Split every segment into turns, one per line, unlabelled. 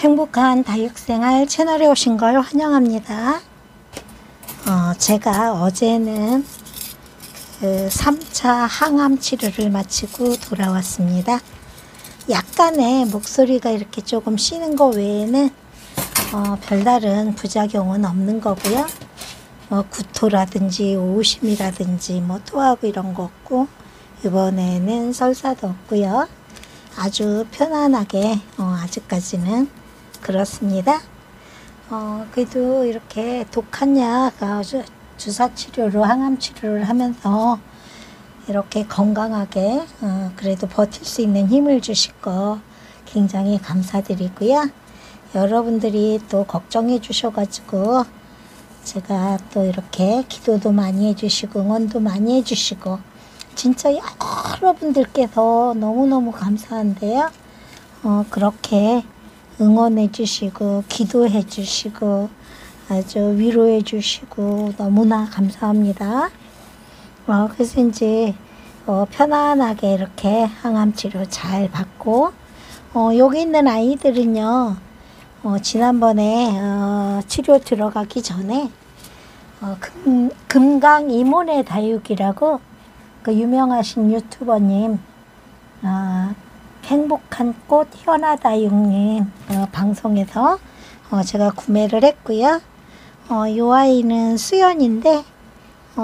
행복한 다육생활 채널에 오신 걸 환영합니다. 제가 어제는 3차 항암 치료를 마치고 돌아왔습니다. 약간의 목소리가 이렇게 조금 쉬는 거 외에는 별다른 부작용은 없는 거고요. 구토라든지 오심이라든지 토하고 이런 거 없고, 이번에는 설사도 없고요. 아주 편안하게 아직까지는 그렇습니다. 그래도 이렇게 독한 약 주사 치료로 항암 치료를 하면서 이렇게 건강하게 그래도 버틸 수 있는 힘을 주신 거 굉장히 감사드리고요. 여러분들이 또 걱정해 주셔가지고 제가 또 이렇게 기도도 많이 해주시고 응원도 많이 해주시고 진짜 여러분들께서 너무너무 감사한데요. 그렇게 응원해 주시고 기도해 주시고 아주 위로해 주시고 너무나 감사합니다. 그래서 이제 편안하게 이렇게 항암 치료 잘 받고, 여기 있는 아이들은요, 지난번에 치료 들어가기 전에 금강 이모네 다육이라고 그 유명하신 유튜버님, 행복한 꽃 현아다육님 방송에서 제가 구매를 했고요. 이 아이는 수연인데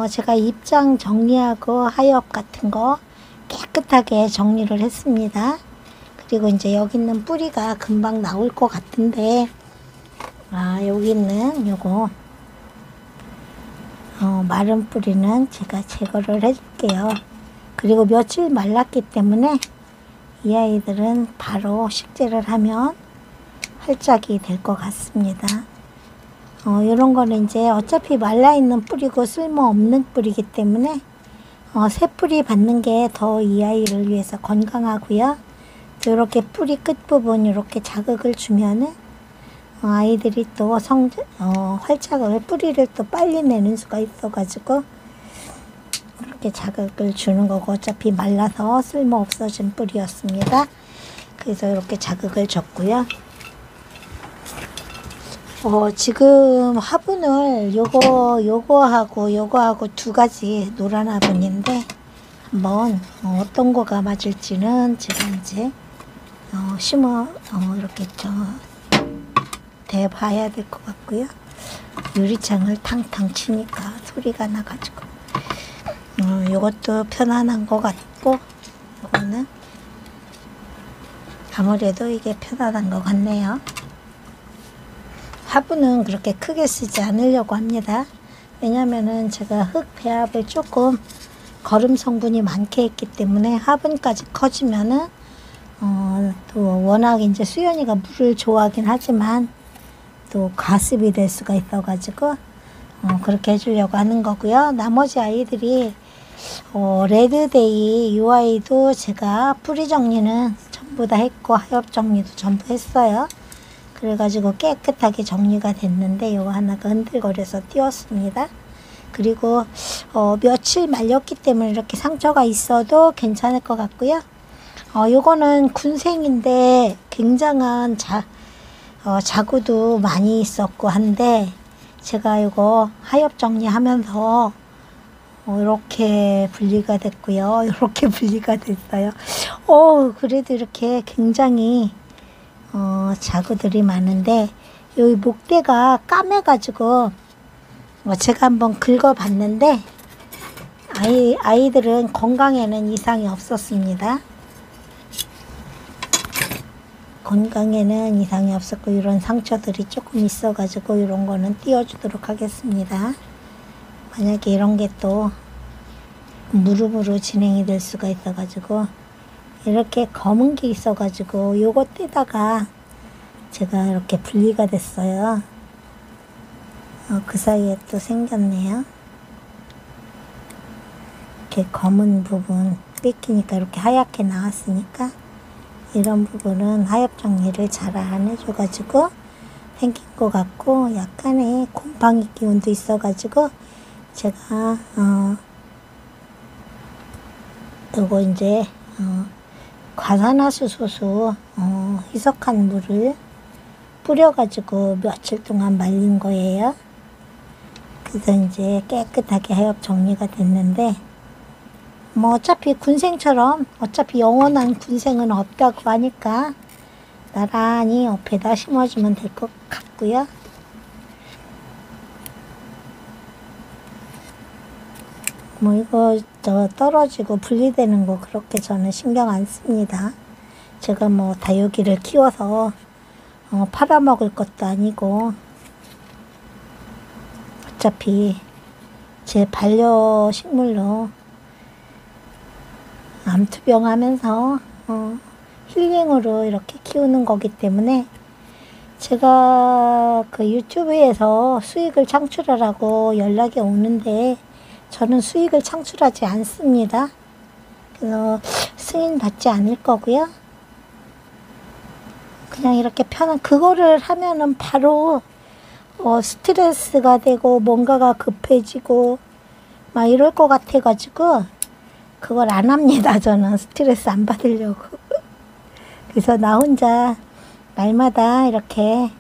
제가 입장 정리하고 하엽 같은 거 깨끗하게 정리를 했습니다. 그리고 이제 여기 있는 뿌리가 금방 나올 것 같은데, 여기 있는 요거 마른 뿌리는 제가 제거를 해줄게요. 그리고 며칠 말랐기 때문에 이 아이들은 바로 식재를 하면 활짝이 될 것 같습니다. 이런 거는 이제 어차피 말라있는 뿌리고 쓸모없는 뿌리기 때문에 새 뿌리 받는 게 더 이 아이를 위해서 건강하고요. 이렇게 뿌리 끝부분 이렇게 자극을 주면은 아이들이 또 활짝을 뿌리를 또 빨리 내는 수가 있어가지고 이렇게 자극을 주는 거고, 어차피 말라서 쓸모 없어진 뿌리였습니다. 그래서 이렇게 자극을 줬고요. 지금 화분을 요거하고 두 가지 노란 화분인데 한번 어떤 거가 맞을지는 제가 이제 이렇게 대봐야 될 것 같고요. 유리창을 탕탕 치니까 소리가 나가지고 요것도 편안한 것 같고, 요거는 아무래도 이게 편안한 것 같네요. 화분은 그렇게 크게 쓰지 않으려고 합니다. 왜냐면은 제가 흙 배합을 조금 거름 성분이 많게 했기 때문에 화분까지 커지면은 또 워낙 이제 수연이가 물을 좋아하긴 하지만 또 가습이 될 수가 있어가지고 그렇게 해주려고 하는 거고요. 나머지 아이들이 레드데이 이 아이도 제가 뿌리 정리는 전부 다 했고 하엽 정리도 전부 했어요. 그래가지고 깨끗하게 정리가 됐는데 요거 하나가 흔들거려서 띄웠습니다. 그리고 며칠 말렸기 때문에 이렇게 상처가 있어도 괜찮을 것 같고요. 요거는 군생인데 굉장한 자구도 많이 있었고 한데 제가 요거 하엽 정리하면서 이렇게 분리가 됐고요. 이렇게 분리가 됐어요. 그래도 이렇게 굉장히 자구들이 많은데 여기 목대가 까매가지고 제가 한번 긁어봤는데 아이들은 건강에는 이상이 없었습니다. 건강에는 이상이 없었고 이런 상처들이 조금 있어가지고 이런 거는 띄워주도록 하겠습니다. 만약에 이런 게 또 무릎으로 진행이 될 수가 있어가지고 이렇게 검은 게 있어가지고 요거 떼다가 제가 이렇게 분리가 됐어요. 그 사이에 또 생겼네요. 이렇게 검은 부분 뺏기니까 이렇게 하얗게 나왔으니까 이런 부분은 하엽 정리를 잘 안 해줘가지고 생긴 것 같고, 약간의 곰팡이 기운도 있어가지고 제가 요거 이제 과산화수소수 희석한 물을 뿌려가지고 며칠 동안 말린 거예요. 그래서 이제 깨끗하게 하엽 정리가 됐는데, 뭐 어차피 군생처럼 어차피 영원한 군생은 없다고 하니까 나란히 옆에다 심어주면 될 것 같고요. 뭐 이거 떨어지고 분리되는 거 그렇게 저는 신경 안 씁니다. 제가 뭐 다육이를 키워서 팔아먹을 것도 아니고, 어차피 제 반려식물로 암투병 하면서 힐링으로 이렇게 키우는 거기 때문에, 제가 그 유튜브에서 수익을 창출하라고 연락이 오는데 저는 수익을 창출하지 않습니다. 그래서 승인 받지 않을 거고요. 그냥 이렇게 편한, 그거를 하면은 바로 스트레스가 되고 뭔가가 급해지고 막 이럴 것 같아가지고 그걸 안 합니다. 저는 스트레스 안 받으려고. 그래서 나 혼자 날마다 이렇게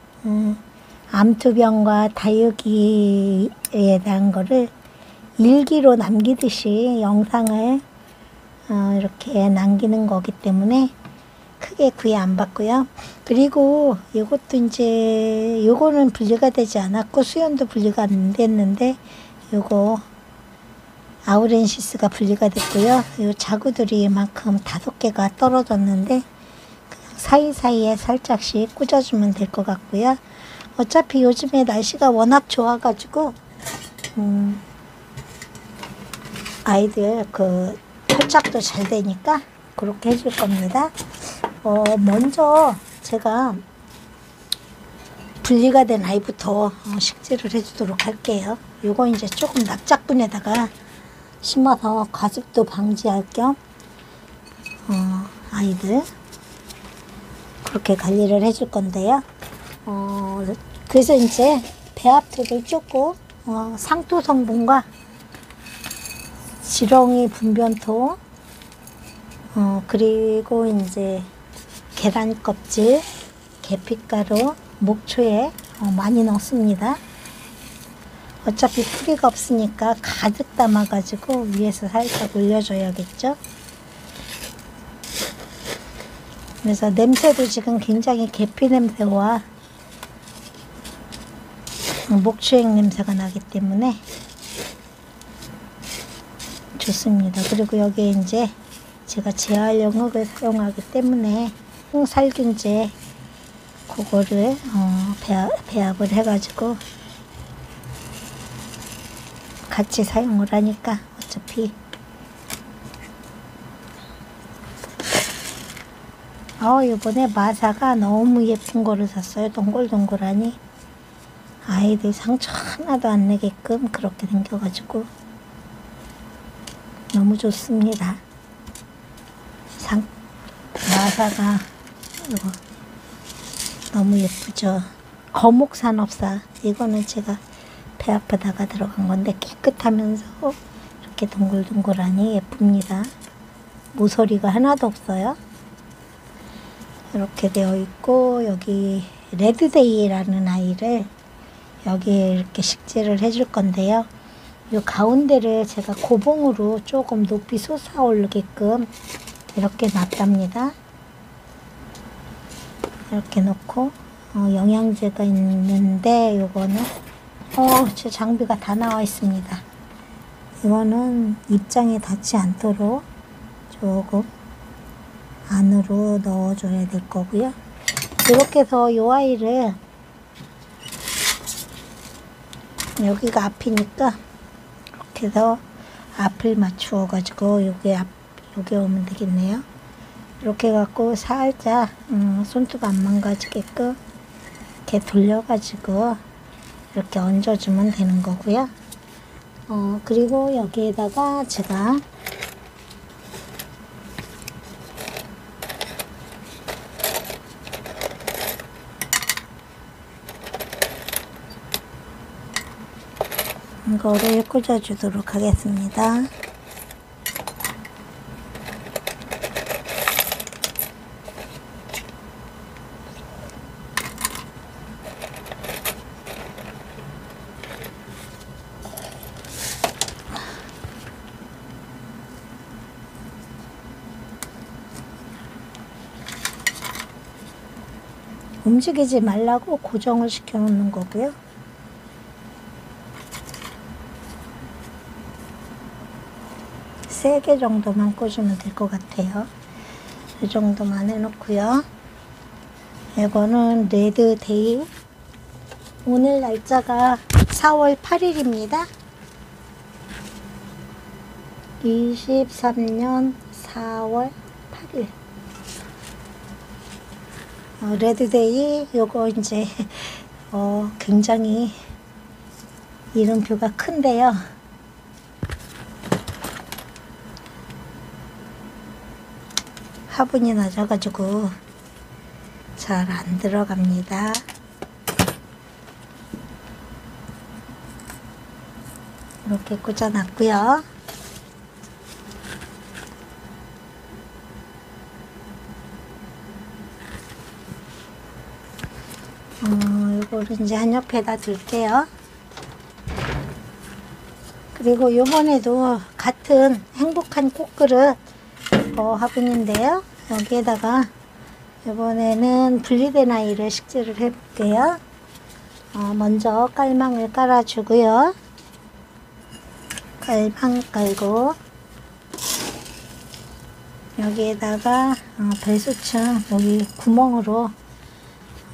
암투병과 다육이에 대한 거를 일기로 남기듯이 영상을 이렇게 남기는 거기 때문에 크게 구애 안 받고요. 그리고 이것도 이제 요거는 분리가 되지 않았고 수연도 분리가 안 됐는데, 요거 아우렌시스가 분리가 됐고요. 요 자구들이 이만큼 5개가 떨어졌는데 그냥 사이사이에 살짝씩 꽂아주면 될 것 같고요. 어차피 요즘에 날씨가 워낙 좋아가지고 아이들 그 탈착도 잘 되니까 그렇게 해줄 겁니다. 먼저 제가 분리가 된 아이부터 식재를 해주도록 할게요. 요거 이제 조금 납작분에다가 심어서 과습도 방지할 겸 아이들 그렇게 관리를 해줄 건데요. 그래서 이제 배합토를 쫓고 상토 성분과 지렁이 분변토, 그리고 이제 계란 껍질, 계피가루, 목초에 많이 넣습니다. 어차피 뿌리가 없으니까 가득 담아가지고 위에서 살짝 올려줘야겠죠. 그래서 냄새도 지금 굉장히 계피 냄새와 목초액 냄새가 나기 때문에 좋습니다. 그리고 여기에 이제 제가 재활용 흙을 사용하기 때문에 홍살균제 그거를 배합을 해가지고 같이 사용을 하니까 어차피 이번에 마사가 너무 예쁜 거를 샀어요. 동글동글하니 아이들 상처 하나도 안 내게끔 그렇게 생겨가지고 너무 좋습니다. 마사가 이거 너무 예쁘죠. 거목산업사, 이거는 제가 배 앞에다가 들어간 건데 깨끗하면서 이렇게 동글동글하니 예쁩니다. 모서리가 하나도 없어요. 이렇게 되어 있고, 여기 레드데이라는 아이를 여기에 이렇게 식재를 해줄 건데요. 이 가운데를 제가 고봉으로 조금 높이 솟아오르게끔 이렇게 놨답니다. 이렇게 놓고 영양제가 있는데 요거는 제 장비가 다 나와 있습니다. 이거는 입장에 닿지 않도록 조금 안으로 넣어줘야 될 거고요. 이렇게 해서 이 아이를, 여기가 앞이니까 이렇게 해서 앞을 맞추어 가지고 요게 오면 되겠네요. 이렇게 해갖고 살짝 손톱 안 망가지게끔 이렇게 돌려가지고 이렇게 얹어주면 되는 거고요. 그리고 여기에다가 제가 이거를 꽂아주도록 하겠습니다. 움직이지 말라고 고정을 시켜 놓는 거고요. 세 개 정도만 꽂으면 될 것 같아요. 이 정도만 해놓고요. 이거는 레드데이. 오늘 날짜가 4월 8일입니다. 23년 4월 8일. 레드데이, 요거 이제, 굉장히 이름표가 큰데요. 화분이 낮아가지고 잘 안 들어갑니다. 이렇게 꽂아놨고요. 이거를 이제 한 옆에다 둘게요. 그리고 요번에도 같은 행복한 꽃그릇 화분인데요. 여기에다가 이번에는 분리된 아이를 식재를 해볼게요. 먼저 깔망을 깔아주고요. 깔망 깔고 여기에다가 배수층 여기 구멍으로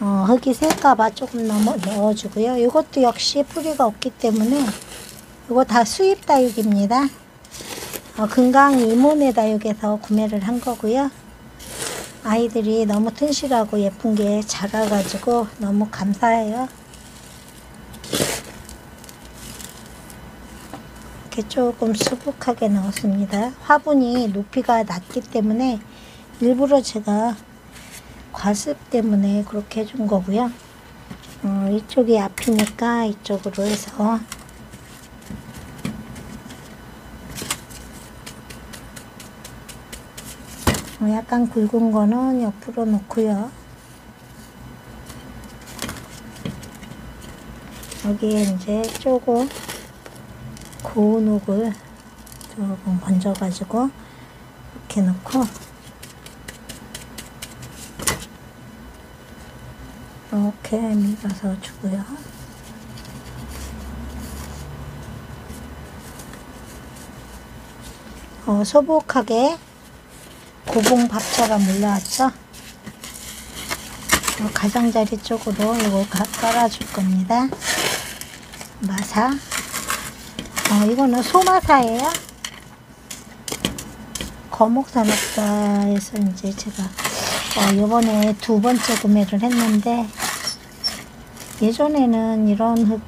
흙이 셀까봐 조금 넣어주고요. 이것도 역시 뿌리가 없기 때문에 이거 다 수입 다육입니다. 금강 이모네 다육에서 구매를 한 거고요. 아이들이 너무 튼실하고 예쁜 게 자라가지고 너무 감사해요. 이렇게 조금 수북하게 넣었습니다. 화분이 높이가 낮기 때문에 일부러 제가 과습 때문에 그렇게 해준 거고요. 이쪽이 앞이니까 이쪽으로 해서 약간 굵은 거는 옆으로 놓고요. 여기에 이제 조금 고운 옥을 조금 건져가지고 이렇게 넣고 이렇게 밀어서 주고요. 소복하게 고봉밥처럼 물러왔죠. 가장자리 쪽으로 이거 깔아줄 겁니다. 마사. 이거는 소마사예요. 거목산업사에서 이제 제가 요번에 두 번째 구매를 했는데 예전에는 이런 흙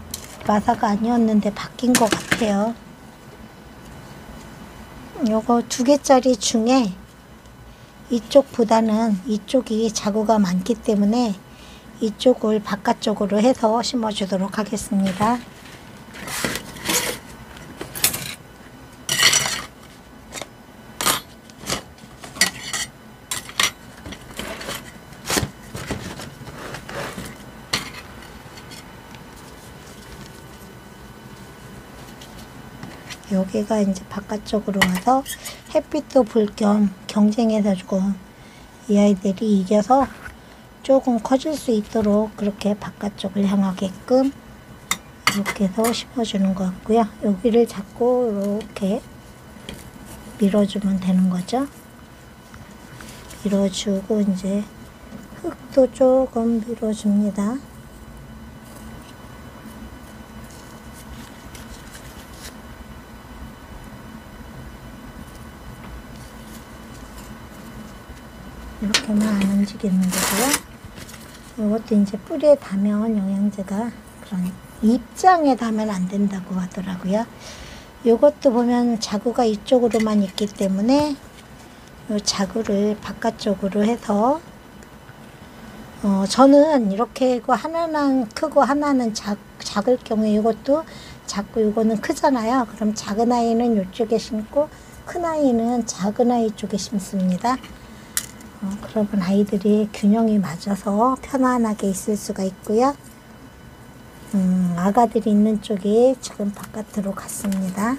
마사가 아니었는데 바뀐 것 같아요. 요거 2개짜리 중에 이쪽보다는 이쪽이 자구가 많기 때문에 이쪽을 바깥쪽으로 해서 심어주도록 하겠습니다. 여기가 이제 바깥쪽으로 와서 햇빛도 볼 겸 경쟁해서 조금 이 아이들이 이겨서 조금 커질 수 있도록 그렇게 바깥쪽을 향하게끔 이렇게 해서 심어주는 것 같고요. 여기를 잡고 이렇게 밀어주면 되는 거죠. 밀어주고 이제 흙도 조금 밀어줍니다. 이렇게만 안 움직이는 거고요. 이것도 이제 뿌리에 닿으면 영양제가 그런 입장에 닿으면 안 된다고 하더라고요. 이것도 보면 자구가 이쪽으로만 있기 때문에 이 자구를 바깥쪽으로 해서 저는 이렇게 하나는 크고 하나는 작을 경우에 이것도 작고 이거는 크잖아요. 그럼 작은 아이는 이쪽에 심고 큰 아이는 작은 아이 쪽에 심습니다. 그러면 아이들이 균형이 맞아서 편안하게 있을 수가 있고요. 아가들이 있는 쪽이 지금 바깥으로 갔습니다.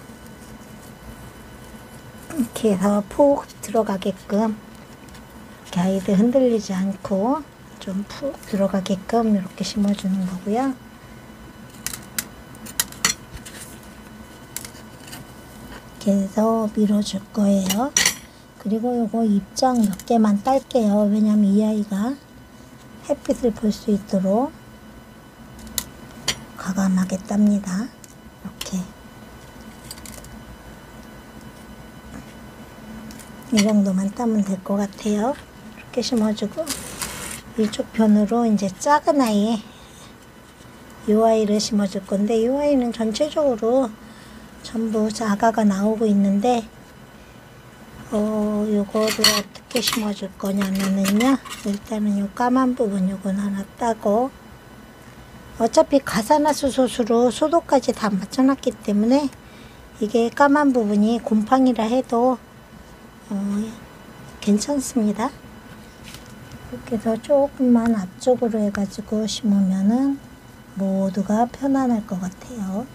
이렇게 해서 푹 들어가게끔 이렇게 아이들 흔들리지 않고 좀 푹 들어가게끔 이렇게 심어주는 거고요. 이렇게 해서 밀어줄 거예요. 그리고 요거 입장 몇 개만 딸게요. 왜냐면 이 아이가 햇빛을 볼 수 있도록 과감하게 땁니다. 이렇게 이 정도만 따면 될 것 같아요. 이렇게 심어주고 이쪽 편으로 이제 작은 아이 이 아이를 심어줄 건데 이 아이는 전체적으로 전부 자가가 나오고 있는데 요거를 어떻게 심어줄 거냐면은요, 일단은 요 까만 부분 요건 하나 따고, 어차피 가사나스솥으로 소도까지 다 맞춰놨기 때문에 이게 까만 부분이 곰팡이라 해도 괜찮습니다. 이렇게 해서 조금만 앞쪽으로 해가지고 심으면은 모두가 편안할 것 같아요.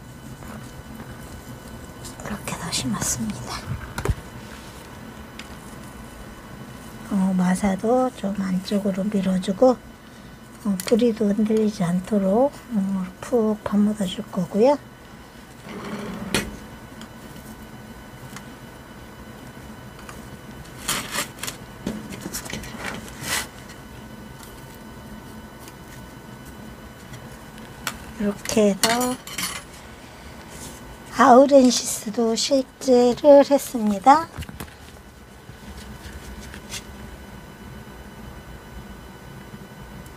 이렇게 해서 심었습니다. 마사도 좀 안쪽으로 밀어주고 뿌리도 흔들리지 않도록 푹 파묻어 줄 거고요. 이렇게 해서 아우렌시스도 실제를 했습니다.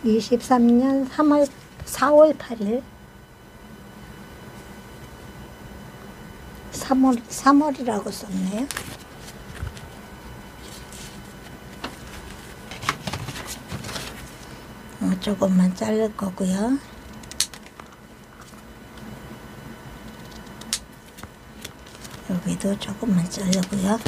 23년 4월 8일 3월이라고 썼네요. 조금만 자를 거고요. 여기도 조금만 자르고요.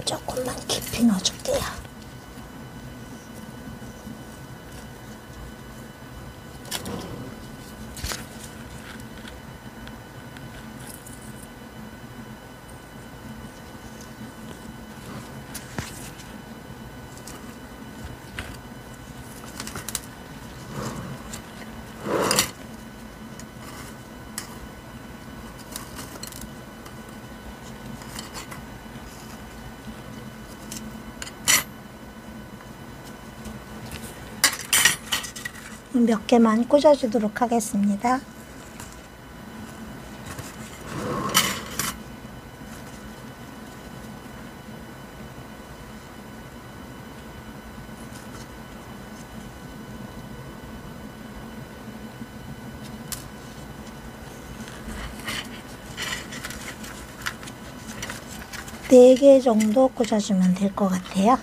조금만 깊이 넣어줄게요. 몇 개만 꽂아주도록 하겠습니다. 네 개 정도 꽂아주면 될 것 같아요.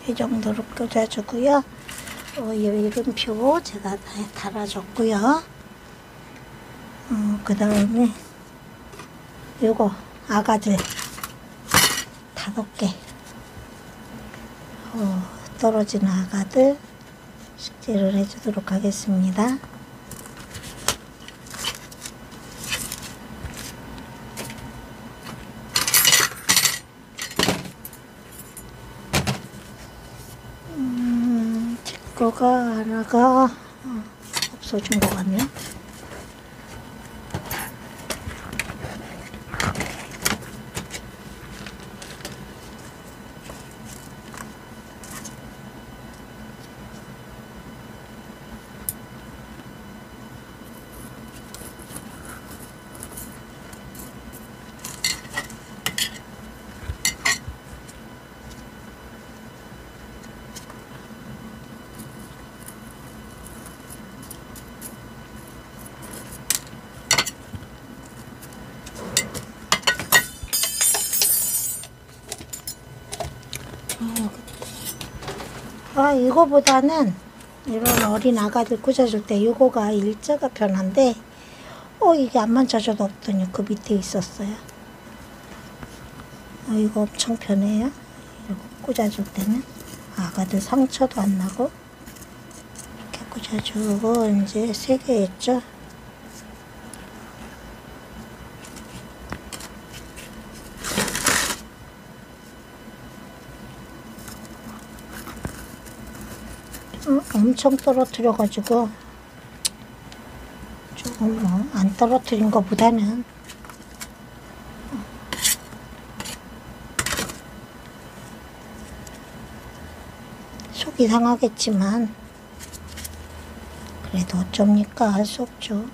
이 정도로 꽂아주고요. 이름표 제가 다 달아줬고요. 그 다음에 요거 아가들 5개 떨어지는 아가들 식재를 해주도록 하겠습니다. 거가 하나가 없어진 것 같네요. 이거보다는 이런 어린 아가들 꽂아줄 때 이거가 일자가 편한데 이게 안 만져줘도 없더니 그 밑에 있었어요. 이거 엄청 편해요. 이거 꽂아줄 때는 아가들 상처도 안 나고 이렇게 꽂아주고 이제 3개 했죠. 엄청 떨어뜨려가지고 조금 안 떨어뜨린 것보다는 속이 상하겠지만 그래도 어쩝니까? 할 수 없죠.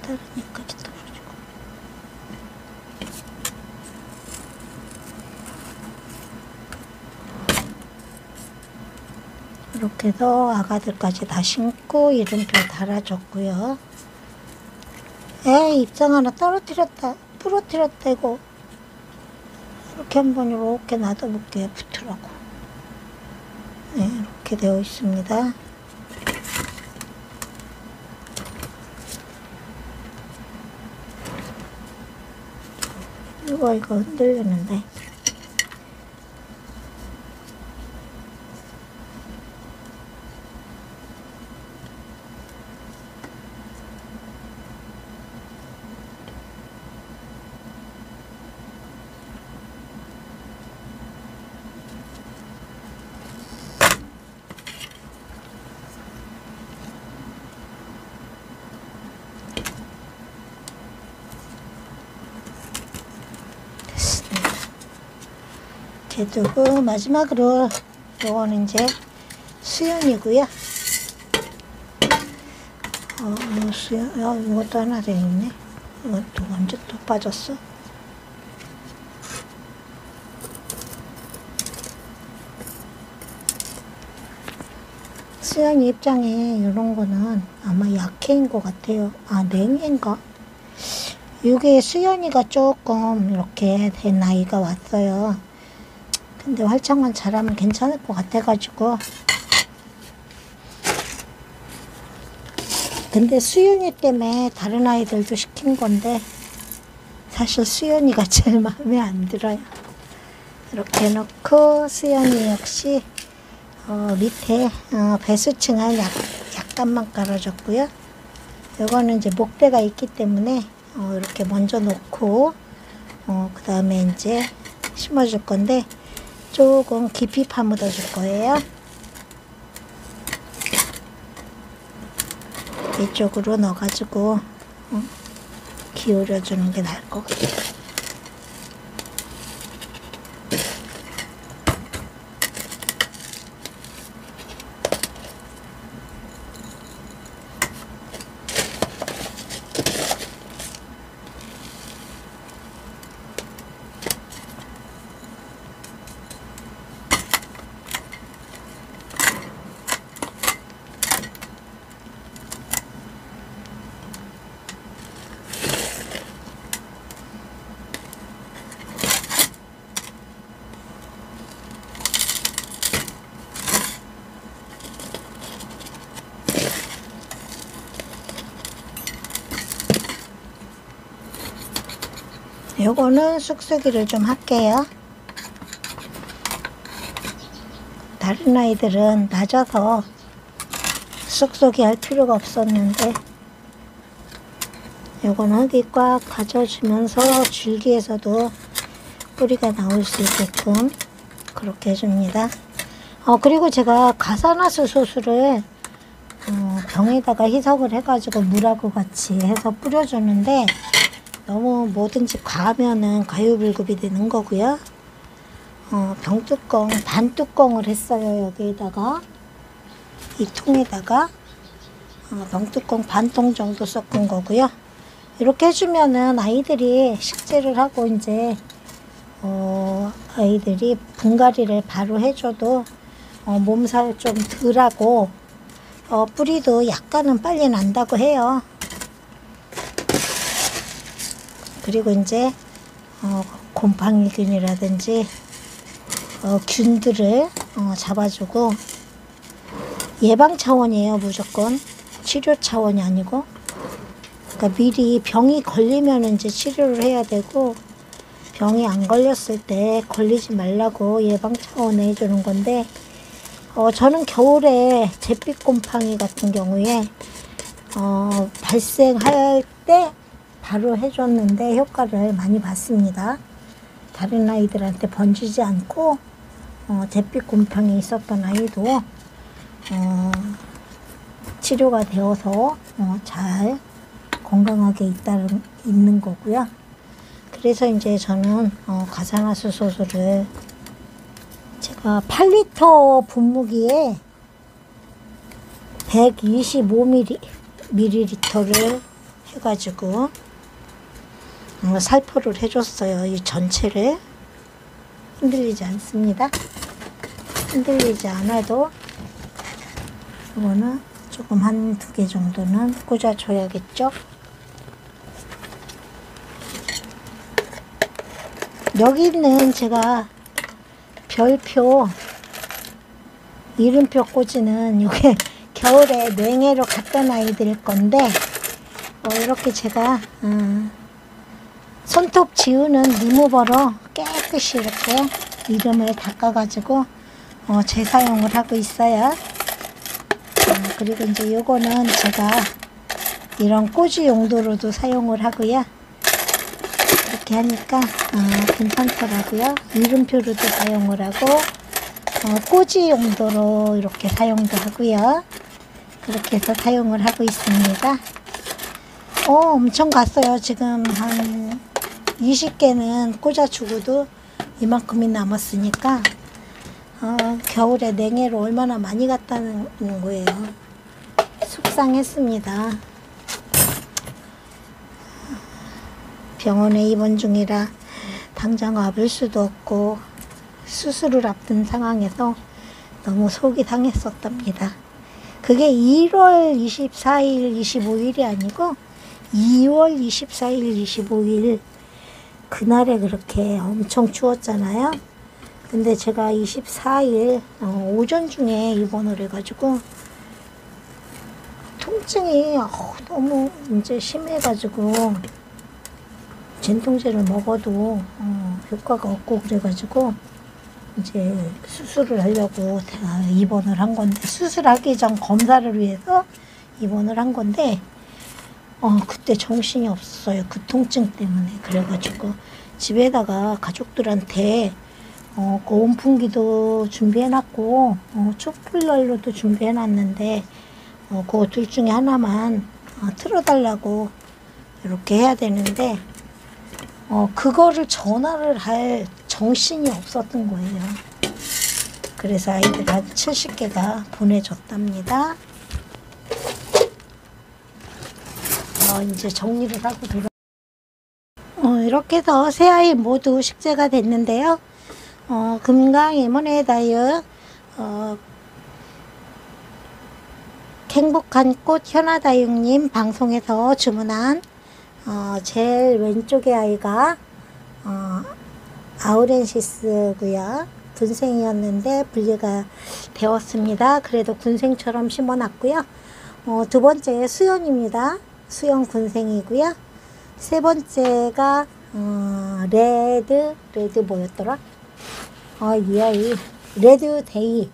다른 입까지 떨어지고 이렇게 해서 아가들까지 다 심고 이름표 달아줬고요. 입장 하나 떨어뜨렸다 부러뜨렸다. 이거 이렇게 한번 이렇게 놔둬볼게요. 붙으라고. 이렇게 되어 있습니다. 이거 흔들리는데 두고 마지막으로 요거는 이제 수연이고요. 수연, 이것도 하나 더 있네. 이것도 언제 또 빠졌어? 수연이 입장에 이런 거는 아마 약해인 것 같아요. 냉해인가? 이게 수연이가 조금 이렇게 된 나이가 왔어요. 근데 활착만 잘하면 괜찮을 것 같아가지고. 근데 수연이 때문에 다른 아이들도 시킨 건데 사실 수연이가 제일 마음에 안 들어요. 이렇게 놓고 수연이 역시 밑에 배수층을 약간만 깔아줬고요. 이거는 이제 목대가 있기 때문에 이렇게 먼저 놓고 그 다음에 이제 심어줄 건데 조금 깊이 파묻어 줄 거예요. 이쪽으로 넣어가지고 기울여 주는 게 나을 것 같아요. 요거는 쑥쑥이를 좀 할게요. 다른 아이들은 낮아서 쑥쑥이 할 필요가 없었는데 요거는 흙이 꽉 가져주면서 줄기에서도 뿌리가 나올 수 있게끔 그렇게 해줍니다. 그리고 제가 가사나스 소스를 병에다가 희석을 해가지고 물하고 같이 해서 뿌려주는데 너무 뭐든지 과하면은 과유불급이 되는 거고요. 병뚜껑 반뚜껑을 했어요. 여기에다가 이 통에다가 병뚜껑 반통 정도 섞은 거고요. 이렇게 해주면은 아이들이 식재를 하고 이제 아이들이 분갈이를 바로 해줘도 몸살 좀 덜하고 뿌리도 약간은 빨리 난다고 해요. 그리고 이제 곰팡이균이라든지 균들을 잡아주고 예방 차원이에요. 무조건 치료 차원이 아니고, 그러니까 미리 병이 걸리면 이제 치료를 해야 되고, 병이 안 걸렸을 때 걸리지 말라고 예방 차원에 해주는 건데, 저는 겨울에 잿빛 곰팡이 같은 경우에 발생할 때 바로 해줬는데 효과를 많이 봤습니다. 다른 아이들한테 번지지 않고 잿빛 곰팡이 있었던 아이도 치료가 되어서 잘 건강하게 있는 거고요. 그래서 이제 저는 가산화수소를 제가 8리터 분무기에 125ml를 해가지고 살포를 해줬어요. 이 전체를 흔들리지 않습니다. 흔들리지 않아도 이거는 조금 한 2개 정도는 꽂아줘야겠죠. 여기는 제가 별표 이름표 꽂이는 이게 겨울에 냉해로 갔던 아이들 건데 이렇게 제가 손톱 지우는 리무버로 깨끗이 이렇게 이름을 닦아가지고 재사용을 하고 있어요. 그리고 이제 요거는 제가 이런 꽂이 용도로도 사용을 하고요. 이렇게 하니까 괜찮더라고요. 이름표로도 사용을 하고 꽂이 용도로 이렇게 사용도 하고요. 그렇게 해서 사용을 하고 있습니다. 엄청 갔어요. 지금 한 20개는 꽂아주고도 이만큼이 남았으니까 겨울에 냉해로 얼마나 많이 갔다는 거예요. 속상했습니다. 병원에 입원 중이라 당장 와볼 수도 없고 수술을 앞둔 상황에서 너무 속이 상했었답니다. 그게 1월 24일, 25일이 아니고 2월 24일, 25일 그날에 그렇게 엄청 추웠잖아요. 근데 제가 24일 오전 중에 입원을 해가지고 통증이 너무 이제 심해가지고 진통제를 먹어도 효과가 없고 그래가지고 이제 수술을 하려고 입원을 한 건데, 수술하기 전 검사를 위해서 입원을 한 건데 그때 정신이 없었어요. 그 통증 때문에. 그래가지고 집에다가 가족들한테 그 온풍기도 준비해놨고 촛불난로도 준비해놨는데 그 둘 중에 하나만 틀어달라고 이렇게 해야 되는데 그거를 전화를 할 정신이 없었던 거예요. 그래서 아이들 한 70개가 보내줬답니다. 이제 정리를 하고 이렇게 해서 세 아이 모두 식재가 됐는데요. 금강 M1의 다이어 행복한 꽃 현아다육님 방송에서 주문한 제일 왼쪽의 아이가 아우렌시스고요. 군생이었는데 분리가 되었습니다. 그래도 군생처럼 심어놨고요. 두 번째 수연입니다. 수연 군생이고요. 세 번째가 레드 뭐였더라? 이 아이 레드데이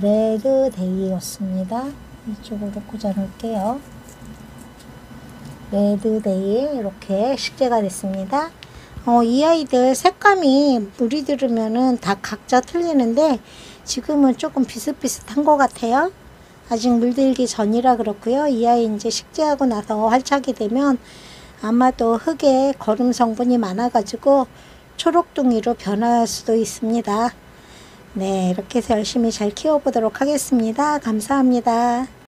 레드데이였습니다. 이쪽으로 꽂아 놓을게요. 레드데이 이렇게 식재가 됐습니다. 이 아이들 색감이 물이 들으면은 다 각자 틀리는데 지금은 조금 비슷비슷한 것 같아요. 아직 물들기 전이라 그렇고요. 이 아이 이제 식재하고 나서 활착이 되면 아마도 흙에 거름 성분이 많아가지고 초록둥이로 변할 수도 있습니다. 네, 이렇게 해서 열심히 잘 키워보도록 하겠습니다. 감사합니다.